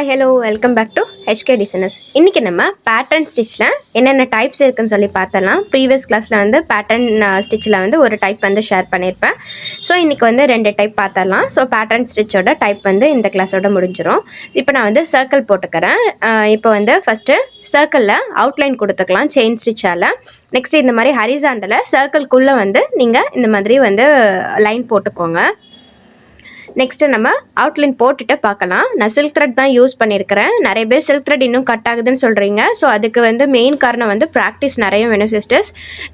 Hi hello welcome back to HK designers. இன்றைக்கி நம்ம pattern ஸ்டிச்சில் என்னென்ன டைப்ஸ் இருக்குதுன்னு சொல்லி பார்த்தலாம். ப்ரீவியஸ் கிளாஸில் வந்து பேட்டர்ன் ஸ்டிச்சில் வந்து ஒரு டைப் வந்து ஷேர் பண்ணியிருப்பேன். ஸோ இன்றைக்கி வந்து 2 டைப் பார்த்தலாம். ஸோ பேட்டர்ன் ஸ்டிச்சோட டைப் வந்து இந்த கிளாஸோட முடிஞ்சிடும். இப்போ நான் வந்து சர்க்கிள் போட்டுக்கிறேன். இப்போ வந்து ஃபஸ்ட்டு சர்க்கிளில் அவுட்லைன் கொடுத்துக்கலாம் செயின் ஸ்டிச்சால். நெக்ஸ்ட் இந்த மாதிரி ஹரிசாண்டலில் சர்க்கிள்குள்ளே வந்து நீங்கள் இந்த மாதிரி வந்து லைன் போட்டுக்கோங்க. நெக்ஸ்ட்டு நம்ம அவுட்லைன் போட்டுட்டு பார்க்கலாம். நான் சில்க் த்ரெட் தான் யூஸ் பண்ணியிருக்கிறேன். நிறைய பேர் சில்க் த்ரெட் இன்னும் கட் ஆகுதுன்னு சொல்கிறீங்க. ஸோ அதுக்கு வந்து மெயின் காரணம் வந்து ப்ராக்டிஸ் நிறைய வேணும் சிஸ்டர்ஸ்.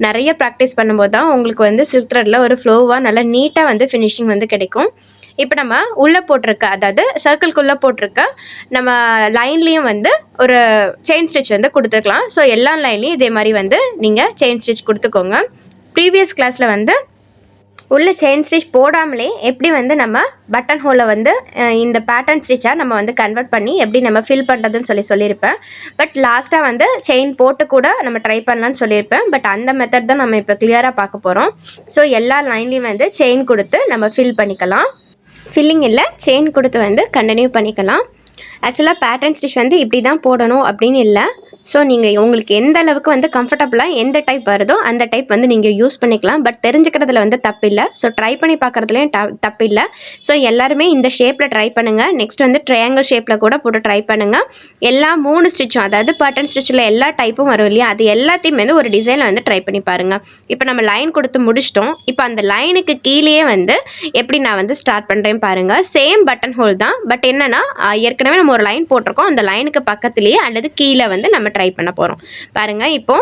நிறைய ப்ராக்டிஸ் பண்ணும்போது தான் உங்களுக்கு வந்து சில்க் த்ரெட்டில் ஒரு ஃப்ளோவாக நல்லா நீட்டாக வந்து ஃபினிஷிங் வந்து கிடைக்கும். இப்போ நம்ம உள்ளே போட்டிருக்க, அதாவது சர்க்கிள்குள்ளே போட்டிருக்க நம்ம லைன்லேயும் வந்து ஒரு செயின் ஸ்டிச் வந்து கொடுத்துக்கலாம். ஸோ எல்லா லைன்லேயும் இதே மாதிரி வந்து நீங்கள் செயின் ஸ்டிச் கொடுத்துக்கோங்க. ப்ரீவியஸ் கிளாஸில் வந்து உள்ள செயின் ஸ்டிச் போடாமலே எப்படி வந்து நம்ம பட்டன் ஹோலை வந்து இந்த பேட்டர்ன் ஸ்டிச்சாக நம்ம வந்து கன்வெர்ட் பண்ணி எப்படி நம்ம ஃபில் பண்ணுறதுன்னு சொல்லியிருப்பேன். பட் லாஸ்ட்டாக வந்து செயின் போட்டு கூட நம்ம ட்ரை பண்ணலான்னு சொல்லியிருப்பேன். பட் அந்த மெத்தட் தான் நம்ம இப்போ கிளியராக பார்க்க போகிறோம். ஸோ எல்லா லைன்லேயும் வந்து செயின் கொடுத்து நம்ம ஃபில் பண்ணிக்கலாம். ஃபில்லிங் இல்லை, செயின் கொடுத்து வந்து கண்டினியூ பண்ணிக்கலாம். ஆக்சுவலாக பேட்டர்ன் ஸ்டிச் வந்து இப்படி தான் போடணும் அப்படின்னு இல்லை. ஸோ நீங்கள் உங்களுக்கு எந்த அளவுக்கு வந்து கம்ஃபர்டபுளாக எந்த டைப் வருதோ அந்த டைப் வந்து நீங்கள் யூஸ் பண்ணிக்கலாம். பட் தெரிஞ்சுக்கிறதுல வந்து தப்பு இல்லை. ஸோ ட்ரை பண்ணி பார்க்குறதுலேயும் தப்பு இல்லை. ஸோ எல்லாருமே இந்த ஷேப்பில் ட்ரை பண்ணுங்கள். நெக்ஸ்ட் வந்து ட்ரையாங்கிள் ஷேப்பில் கூட போட்டு ட்ரை பண்ணுங்கள். எல்லா 3 ஸ்டிச்சும், அதாவது பேட்டர்ன் ஸ்டிச்சில் எல்லா டைப்பும் வரும் இல்லையா, அது எல்லாத்தையும் வந்து ஒரு டிசைனில் வந்து ட்ரை பண்ணி பாருங்கள். இப்போ நம்ம லைன் கொடுத்து முடிச்சிட்டோம். இப்போ அந்த லைனுக்கு கீழேயே வந்து எப்படி நான் வந்து ஸ்டார்ட் பண்ணுறேன் பாருங்கள். சேம் பட்டன் ஹோல் தான். பட் என்னென்னா ஏற்கனவே நம்ம ஒரு லைன் போட்டிருக்கோம். அந்த லைனுக்கு பக்கத்துலேயே அல்லது கீழே வந்து நம்ம ட்ரை பண்ண போகிறோம் பாருங்கள். இப்போ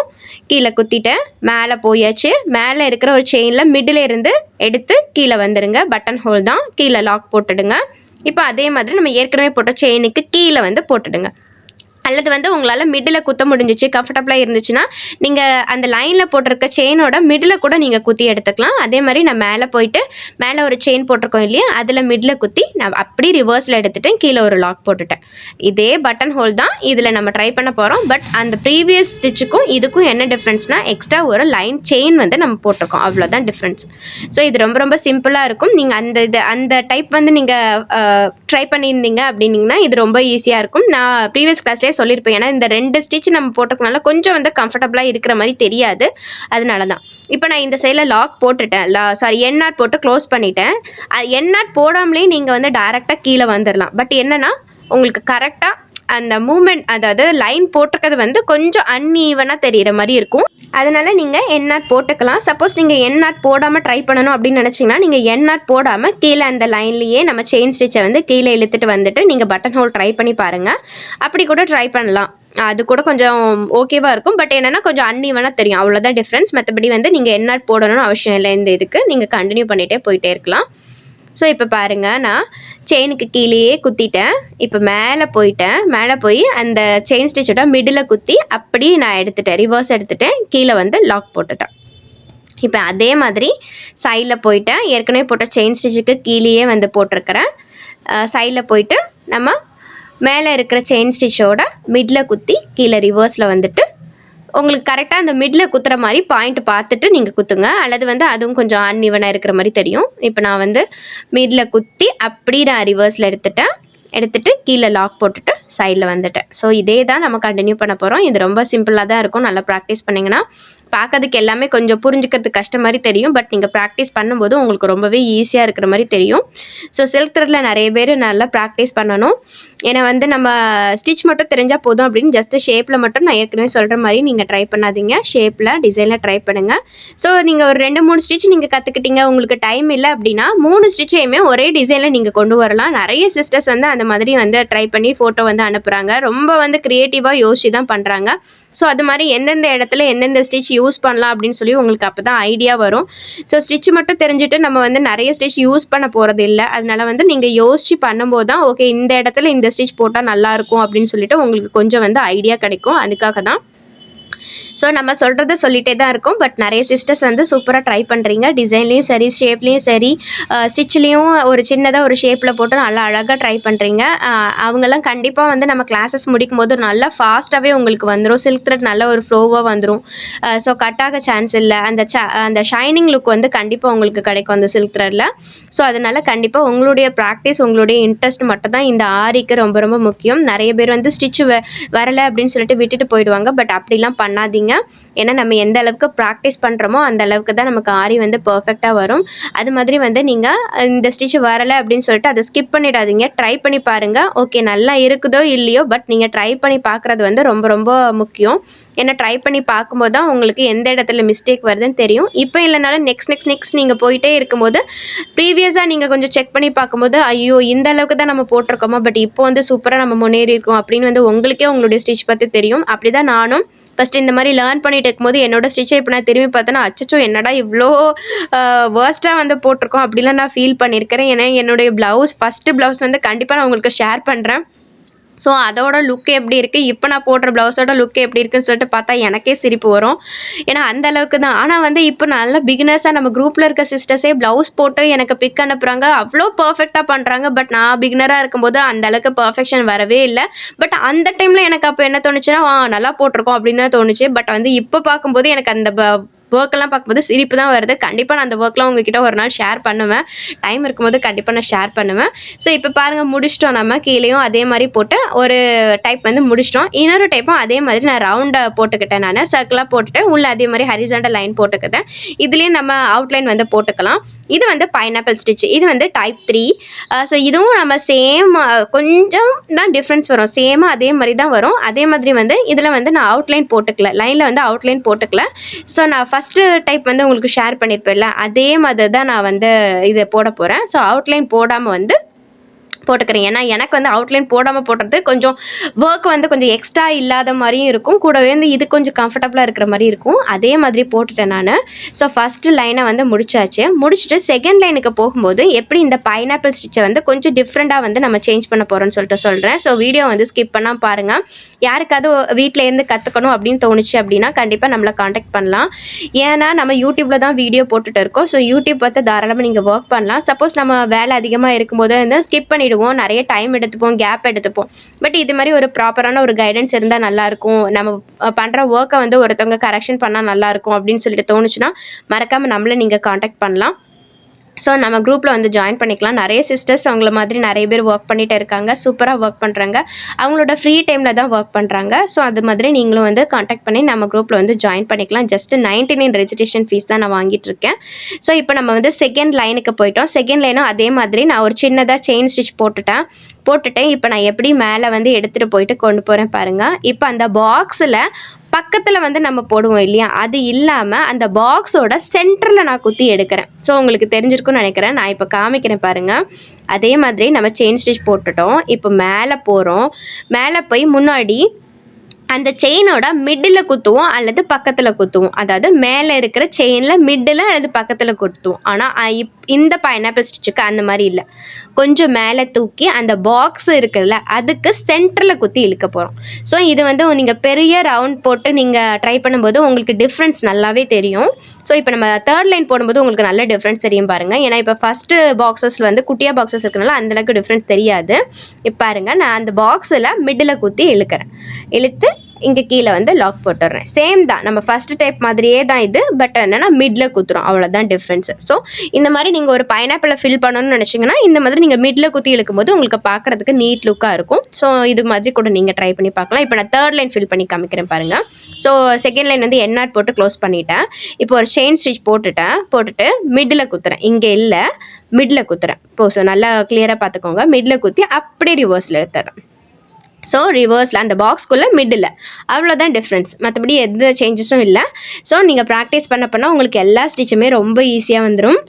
கீழே குத்திட்டு மேலே போயாச்சு. மேலே இருக்கிற ஒரு செயினில் மிடில் இருந்து எடுத்து கீழே வந்துடுங்க. பட்டன் ஹோல் தான், கீழே லாக் போட்டுடுங்க. இப்போ அதே மாதிரி நம்ம ஏற்கனவே போட்ட செயினுக்கு கீழே வந்து போட்டுடுங்க. அல்லது வந்து உங்களால் மிடில் குத்த முடிஞ்சிச்சு, கம்ஃபர்டபுளாக இருந்துச்சுன்னா நீங்கள் அந்த லைனில் போட்டிருக்க செயினோட மிடில் கூட நீங்கள் குத்தி எடுத்துக்கலாம். அதே மாதிரி நான் மேலே போயிட்டு மேலே ஒரு செயின் போட்டிருக்கோம் இல்லையா, அதில் மிடில் குத்தி நான் அப்படி ரிவர்ஸில் எடுத்துட்டேன், கீழே ஒரு லாக் போட்டுட்டேன். இதே பட்டன் ஹோல் தான் இதில் நம்ம ட்ரை பண்ண போகிறோம். பட் அந்த ப்ரீவியஸ் ஸ்டிச்சுக்கும் இதுக்கும் என்ன டிஃப்ரென்ஸ்னால் எக்ஸ்ட்ரா ஒரு லைன் செயின் வந்து நம்ம போட்டிருக்கோம், அவ்வளோதான் டிஃப்ரென்ஸ். ஸோ இது ரொம்ப ரொம்ப சிம்பிளாக இருக்கும். நீங்கள் அந்த டைப் வந்து நீங்கள் ட்ரை பண்ணியிருந்தீங்க அப்படின்னீங்கன்னா இது ரொம்ப ஈஸியாக இருக்கும். நான் ப்ரீவியஸ் கிளாஸ்லேயே சொல்லியிருப்பேன். ஏன்னா இந்த 2 ஸ்டிச் நம்ம போட்டிருக்கனால கொஞ்சம் வந்து கம்ஃபர்டபுளாக இருக்கிற மாதிரி தெரியாது, அதனால தான். இப்போ நான் இந்த சைடில் லாக் போட்டுட்டேன், என் நாட் போட்டு க்ளோஸ் பண்ணிட்டேன். என் நாட் போடாமலே நீங்கள் வந்து டைரெக்டாக கீழே வந்துடலாம். பட் என்னென்னா உங்களுக்கு கரெக்டாக அந்த மூமெண்ட், அதாவது லைன் போட்டிருக்கிறது வந்து கொஞ்சம் அன்ஈவனாக தெரிகிற மாதிரி இருக்கும். அதனால நீங்கள் என் நாட் போட்டுக்கலாம். சப்போஸ் நீங்கள் என் நாட் போடாமல் ட்ரை பண்ணணும் அப்படின்னு நினச்சிங்கன்னா நீங்கள் என் நாட் போடாமல் கீழே அந்த லைன்லேயே நம்ம செயின் ஸ்டிச்சை வந்து கீழே இழுத்துட்டு வந்துட்டு நீங்கள் பட்டன் ஹோல் ட்ரை பண்ணி பாருங்கள். அப்படி கூட ட்ரை பண்ணலாம். அது கூட கொஞ்சம் ஓகேவாக இருக்கும். பட் என்னென்னா கொஞ்சம் அன்ஈவனாக தெரியும், அவ்வளோதான் டிஃப்ரென்ஸ். மற்றபடி வந்து நீங்கள் என் நாட் போடணும்னு அவசியம் இல்லை. இந்த இதுக்கு நீங்கள் கண்டினியூ பண்ணிகிட்டே போயிட்டே இருக்கலாம். ஸோ இப்போ பாருங்கள், நான் செயினுக்கு கீழேயே குத்திட்டேன். இப்போ மேலே போயிட்டேன். மேலே போய் அந்த செயின் ஸ்டிச்சோட மிடில் குத்தி அப்படி நான் எடுத்துட்டேன், ரிவர்ஸ் எடுத்துட்டேன், கீழே வந்து லாக் போட்டுட்டேன். இப்போ அதே மாதிரி சைடில் போயிட்டேன். ஏற்கனவே போட்ட செயின் ஸ்டிச்சுக்கு கீழேயே வந்து போட்டிருக்கிறேன். சைடில் போயிட்டு நம்ம மேலே இருக்கிற செயின் ஸ்டிச்சோட மிடில் குத்தி கீழே ரிவர்ஸில் வந்துட்டு உங்களுக்கு கரெக்டாக அந்த மிடில் குத்துற மாதிரி பாயிண்ட் பார்த்துட்டு நீங்கள் குத்துங்க. அல்லது வந்து அதுவும் கொஞ்சம் அன்இவனாக இருக்கிற மாதிரி தெரியும். இப்போ நான் வந்து மிடில் குத்தி அப்படி நான் ரிவர்ஸில் எடுத்துட்டு கீழே லாக் போட்டுட்டு சைடில் வந்துட்டேன். ஸோ இதே தான் நம்ம கண்டினியூ பண்ண போகிறோம். இது ரொம்ப சிம்பிளாக தான் இருக்கும். நல்லா ப்ராக்டிஸ் பண்ணிங்கன்னா பார்க்கறதுக்கு எல்லாமே கொஞ்சம் புரிஞ்சுக்கிறதுக்கு கஷ்டம் மாதிரி தெரியும். பட் நீங்கள் ப்ராக்டிஸ் பண்ணும்போது உங்களுக்கு ரொம்பவே ஈஸியாக இருக்கிற மாதிரி தெரியும். ஸோ சில்க் த்ரெட்டில் நிறைய பேர் நல்லா ப்ராக்டிஸ் பண்ணணும். ஏன்னா வந்து நம்ம ஸ்டிச் மட்டும் தெரிஞ்சால் போதும் அப்படின்னு ஜஸ்ட்டு ஷேப்பில் மட்டும் நான் ஏற்கனவே சொல்கிற மாதிரி நீங்கள் ட்ரை பண்ணாதீங்க. ஷேப்பில் டிசைனில் ட்ரை பண்ணுங்கள். ஸோ நீங்கள் ஒரு 2-3 ஸ்டிச் நீங்கள் கற்றுக்கிட்டீங்க, உங்களுக்கு டைம் இல்லை அப்படின்னா 3 ஸ்டிச்சையுமே ஒரே டிசைனில் நீங்கள் கொண்டு வரலாம். நிறைய சிஸ்டர்ஸ் வந்து அந்த மாதிரி வந்து ட்ரை பண்ணி ஃபோட்டோ வந்து அனுப்புகிறாங்க. ரொம்ப வந்து க்ரியேட்டிவாக யோசிச்சு தான் பண்ணுறாங்க. ஸோ அது மாதிரி எந்தெந்த இடத்துல எந்தெந்த ஸ்டிச் யூஸ் பண்ணலாம் அப்படின்னு சொல்லி உங்களுக்கு அப்போ தான் ஐடியா வரும். ஸோ ஸ்டிச் மட்டும் தெரிஞ்சுட்டு நம்ம வந்து நிறைய ஸ்டிச் யூஸ் பண்ண போகிறது இல்லை. அதனால வந்து நீங்கள் யோசிச்சு பண்ணும்போது தான் ஓகே இந்த இடத்துல இந்த ஸ்டிச் போட்டால் நல்லாயிருக்கும் அப்படின்னு சொல்லிட்டு உங்களுக்கு கொஞ்சம் வந்து ஐடியா கிடைக்கும். அதுக்காக தான். ஸோ நம்ம சொல்கிறத சொல்லிகிட்டே தான் இருக்கோம். பட் நிறைய சிஸ்டர்ஸ் வந்து சூப்பராக ட்ரை பண்ணுறீங்க. டிசைன்லேயும் சரி, ஷேப்லேயும் சரி, ஸ்டிச்லேயும் ஒரு சின்னதாக ஒரு ஷேப்பில் போட்டு நல்லா அழகாக ட்ரை பண்ணுறீங்க. அவங்கெல்லாம் கண்டிப்பாக வந்து நம்ம கிளாஸஸ் முடிக்கும் போது நல்லா ஃபாஸ்ட்டாகவே உங்களுக்கு வந்துடும். சில்க் த்ரெட் நல்ல ஒரு ஃப்ளோவாக வந்துடும். ஸோ கட் ஆக சான்ஸ் இல்லை. அந்த ஷைனிங் லுக் வந்து கண்டிப்பாக உங்களுக்கு கிடைக்கும் அந்த சில்க் த்ரெட்டில். ஸோ அதனால் கண்டிப்பாக உங்களுடைய ப்ராக்டிஸ், உங்களுடைய இன்ட்ரெஸ்ட் மட்டும் தான் இந்த ஆரிக்கு ரொம்ப ரொம்ப முக்கியம். நிறைய பேர் வந்து ஸ்டிச் வரலை அப்படின்னு சொல்லிட்டு விட்டுட்டு போயிடுவாங்க. பட் அப்படிலாம் பண்ணாதீங்க. ஏன்னா நம்ம எந்த அளவுக்கு ப்ராக்டிஸ் பண்ணுறோமோ அந்த அளவுக்கு தான் நமக்கு ஆரி வந்து பர்ஃபெக்டாக வரும். அது மாதிரி வந்து நீங்கள் இந்த ஸ்டிச் வரலை அப்படின்னு சொல்லிட்டு அதை ஸ்கிப் பண்ணிடாதீங்க. ட்ரை பண்ணி பாருங்கள். ஓகே, நல்லா இருக்குதோ இல்லையோ, பட் நீங்கள் ட்ரை பண்ணி பார்க்குறது வந்து ரொம்ப ரொம்ப முக்கியம். ஏன்னா ட்ரை பண்ணி பார்க்கும்போது தான் உங்களுக்கு எந்த இடத்துல மிஸ்டேக் வருதுன்னு தெரியும். இப்போ இல்லைனாலும் நெக்ஸ்ட் நீங்கள் போயிட்டே இருக்கும்போது ப்ரீவியஸாக நீங்கள் கொஞ்சம் செக் பண்ணி பார்க்கும்போது, ஐயோ இந்த அளவுக்கு தான் நம்ம போட்டிருக்கோமா, பட் இப்போ வந்து சூப்பராக நம்ம முன்னேறி இருக்கோம் அப்படின்னு வந்து உங்களுக்கே உங்களுடைய ஸ்டிச் பற்றி தெரியும். அப்படி தான் நானும் ஃபஸ்ட்டு இந்த மாதிரி லேர்ன் பண்ணிட்டு இருக்கும்போது என்னோடய ஸ்டிச்சை இப்போ நான் திரும்பி பார்த்தேன்னா, அச்சச்சோ என்னடா இவ்வளோ வேர்ஸ்ட்டாக வந்து போட்டிருக்கோம் அப்படிலாம் நான் ஃபீல் பண்ணியிருக்கிறேன். ஏன்னா என்னுடைய ஃபஸ்ட்டு ப்ளவுஸ் வந்து கண்டிப்பாக நான் உங்களுக்கு ஷேர் பண்ணுறேன். ஸோ அதோட லுக் எப்படி இருக்குது, இப்போ நான் போடுற ப்ளவுஸோட லுக் எப்படி இருக்குன்னு சொல்லிட்டு பார்த்தா எனக்கே சிரிப்பு வரும். ஏன்னா அந்த அளவுக்கு தான். ஆனால் வந்து இப்போ நல்ல பிகினர்ஸாக நம்ம குரூப்பில் இருக்க சிஸ்டர்ஸே ப்ளவுஸ் போட்டு எனக்கு பிக் அனுப்புகிறாங்க. அவ்வளோ பர்ஃபெக்டாக பண்ணுறாங்க. பட் நான் பிகினராக இருக்கும்போது அந்த அளவுக்கு பர்ஃபெக்ஷன் வரவே இல்லை. பட் அந்த டைமில் எனக்கு அப்போ என்ன தோணுச்சுன்னா, நல்லா போட்டிருக்கோம் அப்படின்னு தான் தோணுச்சு. பட் வந்து இப்போ பார்க்கும்போது எனக்கு அந்த ஒர்க்கெல்லாம் பார்க்கும்போது சிரிப்பு தான் வருது. கண்டிப்பாக நான் அந்த ஒர்க்லாம் உங்ககிட்ட ஒரு நாள் ஷேர் பண்ணுவேன். டைம் இருக்கும்போது கண்டிப்பாக நான் ஷேர் பண்ணுவேன். ஸோ இப்போ பாருங்கள், முடிச்சிட்டோம். நம்ம கீழேயும் அதே மாதிரி போட்டு ஒரு டைப் வந்து முடிச்சிட்டோம். இன்னொரு டைப்பும் அதே மாதிரி நான் ரவுண்டை போட்டுக்கிட்டேன். நான் சர்க்கிளாக போட்டுட்டு உள்ளே அதே மாதிரி ஹரிசாண்டல் லைன் போட்டுக்கிட்டேன். இதுலேயும் நம்ம அவுட்லைன் வந்து போட்டுக்கலாம். இது வந்து பைனாப்பிள் ஸ்டிச். இது வந்து டைப் 3. ஸோ இதுவும் நம்ம சேம், கொஞ்சம் தான் டிஃப்ரென்ஸ் வரும். சேமாக அதே மாதிரி தான் வரும். அதே மாதிரி வந்து இதில் வந்து நான் அவுட்லைன் போட்டுக்கல, லைனில் வந்து அவுட்லைன் போட்டுக்கல. ஸோ நான் ஃபஸ்ட்டு டைப் வந்து உங்களுக்கு ஷேர் பண்ணியிருப்பேன்ல, அதே மாதிரி தான் நான் வந்து இதை போட போகிறேன். ஸோ அவுட்லைன் போடாமல் வந்து போட்டுக்கிறேன். ஏன்னா எனக்கு வந்து அவுட்லைன் போடாமல் போடுறது கொஞ்சம் ஒர்க் வந்து கொஞ்சம் எக்ஸ்ட்ரா இல்லாத மாதிரியும் இருக்கும். கூடவே வந்து இது கொஞ்சம் கம்ஃபர்டபுளாக இருக்கிற மாதிரி இருக்கும். அதே மாதிரி போட்டுட்டேன் நான். ஸோ ஃபஸ்ட்டு லைனை வந்து முடிச்சாச்சு. முடிச்சுட்டு செகண்ட் லைனுக்கு போகும்போது எப்படி இந்த பைனாப்பிள் ஸ்டிச்சை வந்து கொஞ்சம் டிஃப்ரெண்ட்டாக வந்து நம்ம சேஞ்ச் பண்ண போகிறோம்னு சொல்லிட்டு சொல்கிறேன். ஸோ வீடியோ வந்து ஸ்கிப் பண்ணால் பாருங்கள். யாருக்காவது வீட்டிலேருந்து கற்றுக்கணும் அப்படின்னு தோணுச்சு அப்படின்னா கண்டிப்பாக நம்மளை காண்டாக்ட் பண்ணலாம். ஏன்னா நம்ம யூடியூப்பில் தான் வீடியோ போட்டுட்டு இருக்கோம். ஸோ யூடியூப் பார்த்து தாராளமாக நீங்கள் ஒர்க் பண்ணலாம். சப்போஸ் நம்ம வேலை அதிகமாக இருக்கும்போது வந்து ஸ்கிப் பண்ணிவிடுவோம். நிறைய டைம் எடுத்துப்போம், கேப் எடுத்துப்போம். பட் இது மாதிரி ஒரு ப்ராப்பரான ஒரு கைடன்ஸ் இருந்தால் நல்லாயிருக்கும். நம்ம பண்ணுற ஒர்க்கை வந்து ஒருத்தவங்க கரெக்ஷன் பண்ணால் நல்லாயிருக்கும் அப்படின்னு சொல்லிட்டு தோணுச்சுன்னா மறக்காமல் நம்மளை நீங்கள் காண்டாக்ட் பண்ணலாம். ஸோ நம்ம குரூப்பில் வந்து ஜாயின் பண்ணிக்கலாம். நிறைய சிஸ்டர்ஸ் அவங்கள மாதிரி நிறைய பேர் ஒர்க் பண்ணிகிட்டே இருக்காங்க. சூப்பராக ஒர்க் பண்ணுறாங்க. அவங்களோட ஃப்ரீ டைமில் தான் ஒர்க் பண்ணுறாங்க. ஸோ அது மாதிரி நீங்களும் வந்து காண்டாக்ட் பண்ணி நம்ம குரூப்பில் வந்து ஜாயின் பண்ணிக்கலாம். ஜஸ்ட்டு 99 ரெஜிஸ்ட்ரேஷன் ஃபீஸ் தான் நான் வாங்கிட்டு இருக்கேன். ஸோ இப்போ நம்ம வந்து செகண்ட் லைனுக்கு போயிட்டோம். செகண்ட் லைனும் அதே மாதிரி நான் ஒரு சின்னதாக செயின் ஸ்டிச் போட்டுட்டு இப்போ நான் எப்படி மேலே வந்து எடுத்துகிட்டு போயிட்டு கொண்டு போகிறேன் பாருங்கள். இப்போ அந்த பாக்ஸில் பக்கத்தில் வந்து நம்ம போடுவோம் இல்லையா, அது இல்லாமல் அந்த பாக்ஸோட சென்டரில் நான் குத்தி எடுக்கிறேன். ஸோ உங்களுக்கு தெரிஞ்சிருக்கும்னு நினைக்கிறேன். நான் இப்போ காமிக்கிறேன் பாருங்கள். அதே மாதிரி நம்ம செயின் ஸ்டிச் போட்டுட்டோம். இப்போ மேலே போகிறோம். மேலே போய் முன்னாடி அந்த செயினோட மிடில் குத்துவோம் அல்லது பக்கத்தில் குத்துவோம். அதாவது மேலே இருக்கிற செயினில் மிடில் அல்லது பக்கத்தில் குத்துவோம். ஆனால் இந்த பைனாப்பிள் ஸ்டிச்சுக்கு அந்த மாதிரி இல்லை. கொஞ்சம் மேலே தூக்கி அந்த பாக்ஸ் இருக்குல்ல அதுக்கு சென்டரில் குத்தி இழுக்க போகிறோம். ஸோ இது வந்து நீங்கள் பெரிய ரவுண்ட் போட்டு நீங்கள் ட்ரை பண்ணும்போது உங்களுக்கு டிஃப்ரென்ஸ் நல்லாவே தெரியும். ஸோ இப்போ நம்ம தேர்ட் லைன் போடும்போது உங்களுக்கு நல்ல டிஃப்ரென்ஸ் தெரியும் பாருங்கள். ஏன்னா இப்போ ஃபஸ்ட்டு பாக்ஸஸில் வந்து குட்டியாக பாக்ஸஸ் இருக்கனால அந்தளவுக்கு டிஃப்ரென்ஸ் தெரியாது. இப்போ பாருங்கள், நான் அந்த பாக்ஸில் மிடில் குத்தி இழுத்து இங்கே கீழே வந்து லாக் போட்டுடுறேன். சேம் தான், நம்ம ஃபஸ்ட்டு டைப் மாதிரியே தான் இது. பட் என்னென்னா மிடில் குத்துறோம், அவ்வளோதான் டிஃப்ரென்ஸு. ஸோ இந்த மாதிரி நீங்கள் ஒரு பைனாப்பிளை ஃபில் பண்ணணும்னு நினச்சிங்கன்னா இந்த மாதிரி நீங்கள் மிடில் குத்தி இழுக்கும்போது உங்களுக்கு பார்க்குறதுக்கு நீட் லுக்காக இருக்கும். ஸோ இது மாதிரி கூட நீங்கள் ட்ரை பண்ணி பார்க்கலாம். இப்போ நான் தேர்ட் லைன் ஃபில் பண்ணி காமிக்கிறேன் பாருங்கள். ஸோ செகண்ட் லைன் வந்து எண்ணாட் போட்டு க்ளோஸ் பண்ணிட்டேன். இப்போ ஒரு செயின் ஸ்டிச் போட்டுட்டு மிடில் குத்துறேன். இங்கே இல்லை, மிடில் குத்துறேன். இப்போ ஸோ நல்லா கிளியராக பார்த்துக்கோங்க. மிடில் குத்தி அப்படியே ரிவர்ஸில் எடுத்துறேன். ஸோ ரிவர்ஸில் அந்த பாக்ஸ்குள்ளே மிடில், அவ்வளோதான் டிஃப்ரென்ஸ். மற்றபடி எந்த சேஞ்சஸும் இல்லை. ஸோ நீங்கள் ப்ராக்டிஸ் பண்ண உங்களுக்கு எல்லா ஸ்டிச்சுமே ரொம்ப ஈஸியாக வந்துடும்.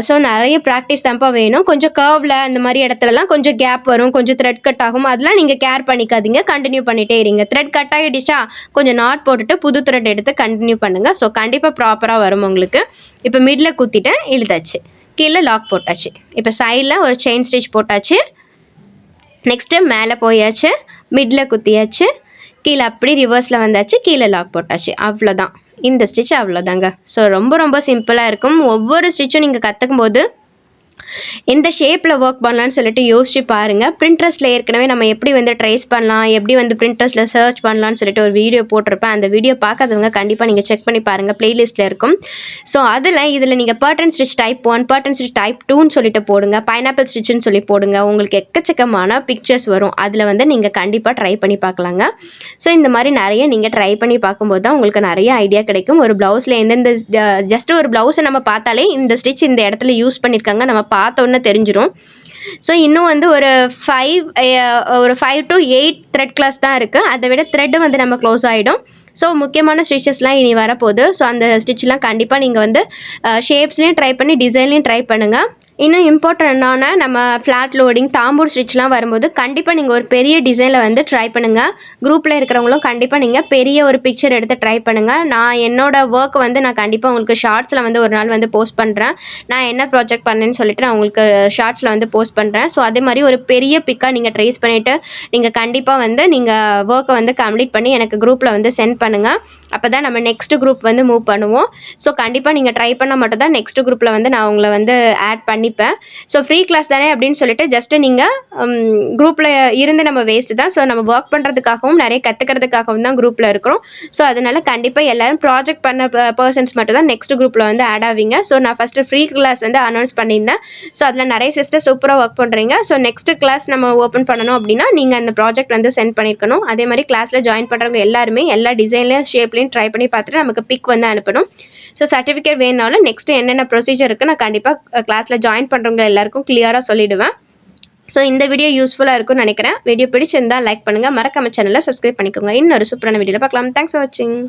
ஸோ நிறைய ப்ராக்டிஸ் தான்ப்பா வேணும். கொஞ்சம் கர்வில் அந்த மாதிரி இடத்துலலாம் கொஞ்சம் கேப் வரும், கொஞ்சம் த்ரெட் கட் ஆகும். அதெல்லாம் நீங்கள் கேர் பண்ணிக்காதீங்க, கண்டினியூ பண்ணிகிட்டே இருங்க. த்ரெட் கட் ஆகிடுச்சா கொஞ்சம் நாட் போட்டுட்டு புது த்ரெட் எடுத்து கண்டினியூ பண்ணுங்கள். ஸோ கண்டிப்பாக ப்ராப்பராக வரும் உங்களுக்கு. இப்போ மிடில் குத்திட்டேன், இழுத்தாச்சு, கீழே லாக் போட்டாச்சு. இப்போ சைடில் ஒரு செயின் ஸ்டிச் போட்டாச்சு. நெக்ஸ்ட்டு மேலே போயாச்சு, மிடில் குத்தியாச்சு, கீழே அப்படி ரிவர்ஸில் வந்தாச்சு, கீழே லாக் போட்டாச்சு, அவ்வளோதான். இந்த ஸ்டிச் அவ்வளோதாங்க. ஸோ ரொம்ப சிம்பிளாக இருக்கும். ஒவ்வொரு ஸ்டிச்சும் நீங்கள் கற்றுக்கும் போது இந்த ஷேப்பில் ஒர்க் பண்ணலான்னு சொல்லிட்டு யோசிச்சு பாருங்கள். பிரிண்ட்ரெஸ்ட்டில் ஏற்கனவே நம்ம எப்படி வந்து ட்ரேஸ் பண்ணலாம், எப்படி வந்து பிரிண்ட்ரெஸ்ட்டில் சர்ச் பண்ணலான்னு சொல்லிட்டு ஒரு வீடியோ போட்டிருப்பேன். அந்த வீடியோ பார்க்காதவங்க கண்டிப்பாக நீங்கள் செக் பண்ணி பாருங்கள், ப்ளேலிஸ்ட்டில் இருக்கும். ஸோ இதில் நீங்கள் button stitch type 1, button stitch type 2ன்னு சொல்லிட்டு போடுங்க, பைனாப்பிள் ஸ்டிச்சுன்னு சொல்லி போடுங்க. உங்களுக்கு எக்கச்சக்கமான பிக்சர்ஸ் வரும். அதில் வந்து நீங்கள் கண்டிப்பாக ட்ரை பண்ணி பார்க்கலாங்க. ஸோ இந்த மாதிரி நிறைய நீங்கள் ட்ரை பண்ணி பார்க்கும்போது தான் உங்களுக்கு நிறைய ஐடியா கிடைக்கும். ஒரு ப்ளவுஸில் எந்தெந்த ஜஸ்ட் ஒரு ப்ளவுஸை நம்ம பார்த்தாலே இந்த ஸ்டிச் இந்த இடத்துல யூஸ் பண்ணியிருக்காங்க நம்ம பார்த்தோன்னே தெரிஞ்சிடும். ஸோ இன்னும் வந்து ஒரு 5 to 8 த்ரெட் கிளாஸ் தான் இருக்குது. அதை விட த்ரெட்டு வந்து நம்ம க்ளோஸ் ஆகிடும். ஸோ முக்கியமான ஸ்டிச்சஸ்லாம் இனி வரப்போகுது. ஸோ அந்த ஸ்டிச்லாம் கண்டிப்பாக நீங்கள் வந்து ஷேப்ஸ்லேயும் ட்ரை பண்ணி டிசைன்லேயும் ட்ரை பண்ணுங்கள். இன்னும் இம்பார்ட்டண்டான நம்ம ஃப்ளாட் லோடிங், தாம்பூர் ஸ்டிச்லாம் வரும்போது கண்டிப்பாக நீங்கள் ஒரு பெரிய டிசைனில் வந்து ட்ரை பண்ணுங்கள். குரூப்பில் இருக்கிறவங்களும் கண்டிப்பாக நீங்கள் பெரிய ஒரு பிக்சர் எடுத்து ட்ரை பண்ணுங்கள். நான் என்னோடய ஒர்க் வந்து நான் கண்டிப்பாக உங்களுக்கு ஷார்ட்ஸில் வந்து ஒரு நாள் வந்து போஸ்ட் பண்ணுறேன். நான் என்ன ப்ராஜெக்ட் பண்ணேன்னு சொல்லிட்டு நான் உங்களுக்கு ஷார்ட்ஸில் வந்து போஸ்ட் பண்ணுறேன். ஸோ அதே மாதிரி ஒரு பெரிய பிக்காக நீங்கள் ட்ரேஸ் பண்ணிவிட்டு நீங்கள் கண்டிப்பாக வந்து நீங்கள் ஒர்க்கை வந்து கம்ப்ளீட் பண்ணி எனக்கு குரூப்பில் வந்து சென்ட் பண்ணுங்கள். அப்போ தான் நம்ம நெக்ஸ்ட் குரூப் வந்து மூவ் பண்ணுவோம். ஸோ கண்டிப்பாக நீங்கள் ட்ரை பண்ணால் மட்டும் தான் நெக்ஸ்ட் குரூப்பில் வந்து நான் உங்களை வந்து ஆட் பண்ணிப்பேன். ஸோ ஃப்ரீ கிளாஸ் தானே அப்படின்னு சொல்லிட்டு ஜஸ்ட்டு நீங்கள் குரூப்பில் இருந்து நம்ம வேஸ்ட்டு தான். ஸோ நம்ம ஒர்க் பண்ணுறதுக்காகவும் நிறைய கற்றுக்கிறதுக்காகவும் தான் குரூப்பில் இருக்கிறோம். ஸோ அதனால் கண்டிப்பாக எல்லோரும் ப்ராஜெக்ட் பண்ண பர்சன்ஸ் மட்டும் தான் நெக்ஸ்ட் குரூப்பில் வந்து ஆட் ஆவீங்க. ஸோ நான் ஃபஸ்ட்டு ஃப்ரீ கிளாஸ் வந்து அனௌன்ஸ் பண்ணியிருந்தேன். ஸோ அதில் நிறைய சிஸ்டர் சூப்பராக ஒர்க் பண்ணுறீங்க. ஸோ நெக்ஸ்ட் கிளாஸ் நம்ம ஓப்பன் பண்ணணும் அப்படின்னா நீங்கள் அந்த ப்ராஜெக்ட் வந்து சென்ட் பண்ணியிருக்கணும். அதே மாதிரி கிளாஸில் ஜாயின் பண்ணுறவங்க எல்லாருமே எல்லா டிசைன்லையும் ஷேப்லையும் ட்ரை பண்ணி பார்த்துட்டு நமக்கு பிக் வந்து அனுப்பணும். ஸோ சர்டிஃபிகேட் வேணுனாலும் நெக்ஸ்ட்டு என்னென்ன ப்ரொசீஜர் இருக்குது நான் கண்டிப்பாக கிளாஸில் ஜாயின் பண்ணுறவங்க எல்லாருக்கும் கிளியராக சொல்லிவிடுவேன். ஸோ இந்த வீடியோ யூஸ்ஃபுல்லாக இருக்கும்னு நினைக்கிறேன். வீடியோ பிடிச்சிருந்தால் லைக் பண்ணுங்கள், மறக்காம சேனலை சப்ஸ்கிரைப் பண்ணிக்கோங்க. இன்னொரு சூப்பரான வீடியோவில் பார்க்கலாம். தேங்க்ஸ் ஃபார் வாட்சிங்.